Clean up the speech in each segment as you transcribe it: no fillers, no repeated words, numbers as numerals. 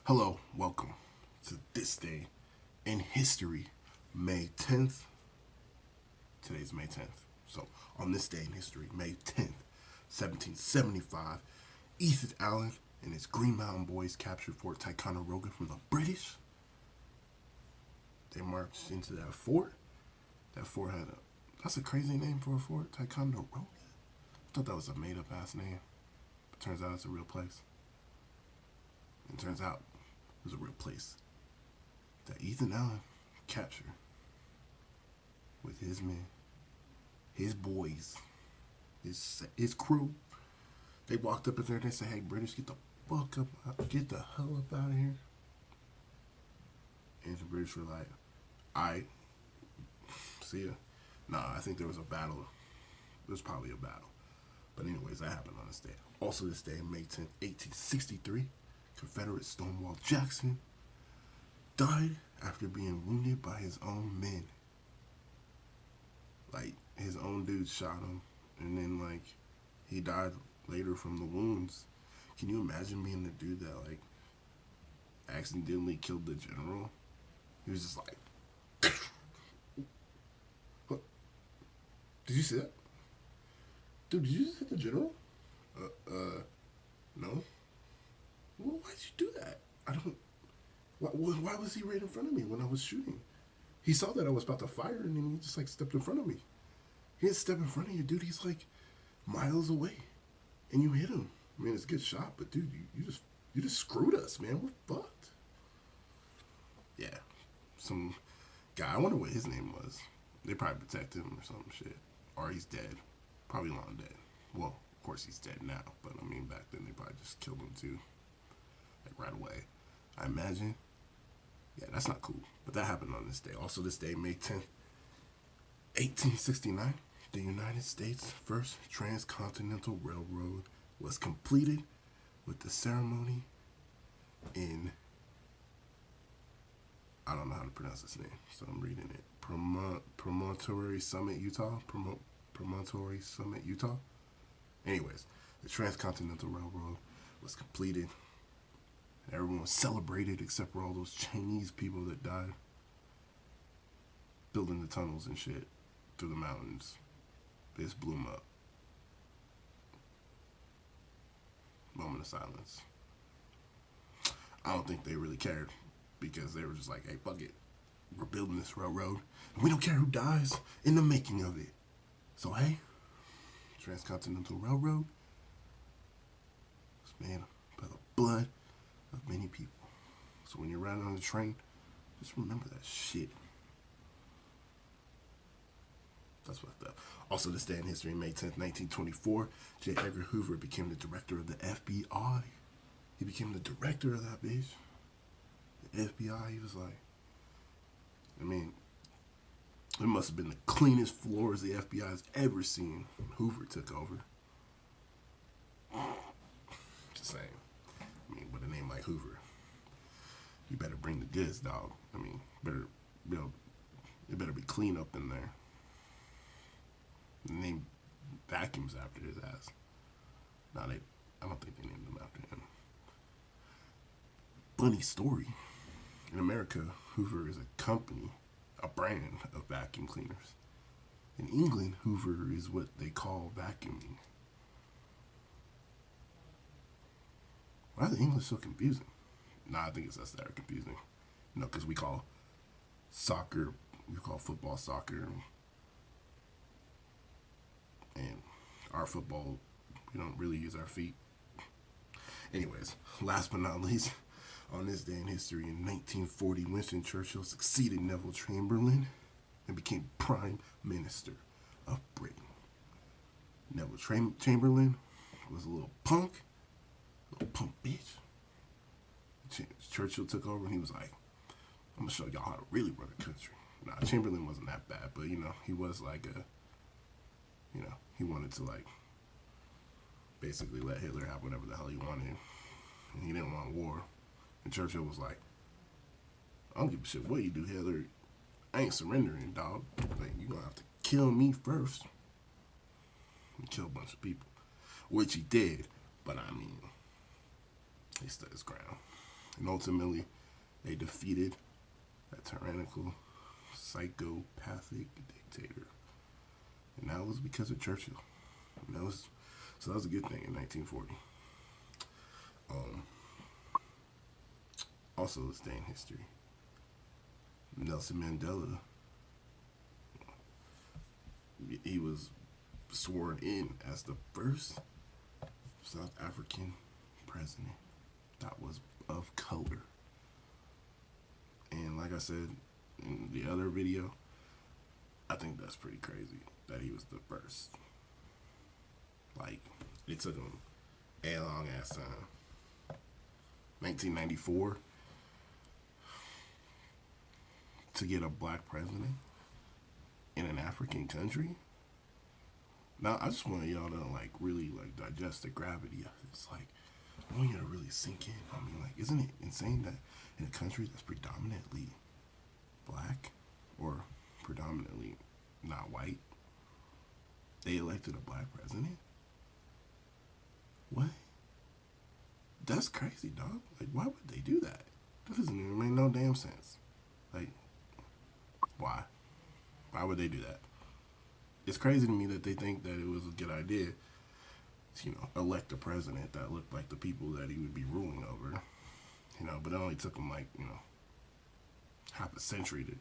Hello, welcome to this day in history, May 10th. Today's May 10th. So, on this day in history, May 10th, 1775, Ethan Allen and his Green Mountain Boys captured Fort Ticonderoga from the British. They marched into that fort. That fort had a. That's a crazy name for a fort, Ticonderoga. I thought that was a made up ass name. But turns out it's a real place. And turns out it was a real place that Ethan Allen captured with his men, his boys, his crew. They walked up in there and they said, "Hey, British, get the fuck up, get the hell up out of here." And the British were like, "Alright, see ya." Nah, I think there was a battle. There was probably a battle. But anyways, that happened on this day. Also this day, May 10th, 1863, Confederate Stonewall Jackson died after being wounded by his own men. Like, his own dudes shot him, and then, like, he died later from the wounds. Can you imagine being the dude that, like, accidentally killed the general? He was just like, what? Did you see that? Dude, did you just hit the general? No. Well, why'd you do that? I don't. Why was he right in front of me when I was shooting? He saw that I was about to fire, and then he just like stepped in front of me. He didn't step in front of you, dude. He's like miles away, and you hit him. I mean, it's a good shot, but dude, you just screwed us, man. We're fucked. Yeah, some guy. I wonder what his name was. They probably protected him or some shit, or he's dead. Probably long dead. Well, of course he's dead now, but I mean back then they probably just killed him too, like right away. I imagine. Yeah, that's not cool. But that happened on this day. Also, this day, May 10th, 1869, the United States' first transcontinental railroad was completed with the ceremony in, I don't know how to pronounce this name, so I'm reading it. Promontory Summit, Utah. Promontory Summit, Utah. Anyways, the transcontinental railroad was completed. Everyone was celebrated except for all those Chinese people that died building the tunnels and shit through the mountains. They just blew them up. Moment of silence. I don't think they really cared because they were just like, "Hey, fuck it. We're building this railroad and we don't care who dies in the making of it." So, hey, Transcontinental Railroad was made by the blood of many people. So when you're riding on the train, just remember that shit. That's what I thought. Also, this day in history, May 10th, 1924, J. Edgar Hoover became the director of the FBI. He became the director of that bitch. The FBI, he was like, I mean, it must have been the cleanest floors the FBI has ever seen when Hoover took over. Just saying. I mean, with a name like Hoover, you better bring the goods, dog. I mean, it better be clean up in there. The name vacuums after his ass. I don't think they named him after him. Funny story. In America, Hoover is a company, a brand of vacuum cleaners. In England, Hoover is what they call vacuuming. Why are the English so confusing? Nah, I think it's us that are confusing. You know, because we call football soccer, and our football, we don't really use our feet. Anyways, last but not least, on this day in history, in 1940, Winston Churchill succeeded Neville Chamberlain and became Prime Minister of Britain. Neville Chamberlain was a little punk bitch. Churchill took over and he was like, "I'm gonna show y'all how to really run a country." Nah, Chamberlain wasn't that bad, but he was like he wanted to like basically let Hitler have whatever the hell he wanted, and he didn't want war. And Churchill was like, "I don't give a shit what you do, Hitler. I ain't surrendering, dog. Like, you gonna have to kill me first." And kill a bunch of people, which he did. But I mean, he stood his ground. And ultimately, they defeated that tyrannical, psychopathic dictator. And that was because of Churchill. And so that was a good thing in 1940. Also, this day in history, Nelson Mandela, he was sworn in as the first South African president that was of color. And like I said in the other video, I think that's pretty crazy that he was the first. Like, it took him a long ass time. 1994 to get a black president in an African country. Now, I just want y'all to like really like digest the gravity of this. Like, I want you to really sink in. I mean, like, isn't it insane that in a country that's predominantly black or predominantly not white, they elected a black president? What? That's crazy, dog. Like, why would they do that? That doesn't even make no damn sense. Like, why? Why would they do that? It's crazy to me that they think that it was a good idea to, elect a president that looked like the people that he would be ruling over. But it only took him like, half a century to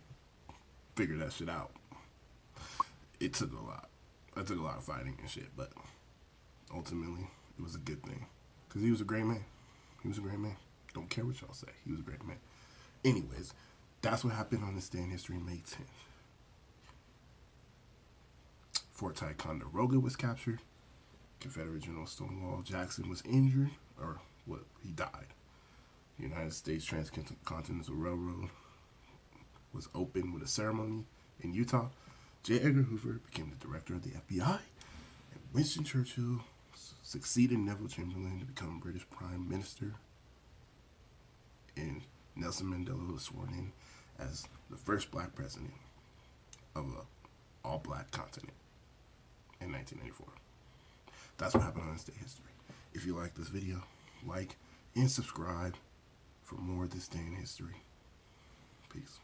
figure that shit out. It took a lot. It took a lot of fighting and shit, but ultimately, it was a good thing. Because he was a great man. He was a great man. Don't care what y'all say. He was a great man. Anyways, that's what happened on this day in history, May 10th. Fort Ticonderoga was captured. Confederate General Stonewall Jackson was injured, he died. The United States Transcontinental Railroad was opened with a ceremony in Utah. J. Edgar Hoover became the director of the FBI, and Winston Churchill succeeded Neville Chamberlain to become British Prime Minister, and Nelson Mandela was sworn in as the first black president of an all-black continent in 1994. That's what happened on this day history. If you like this video, like and subscribe for more of this day in history. Peace.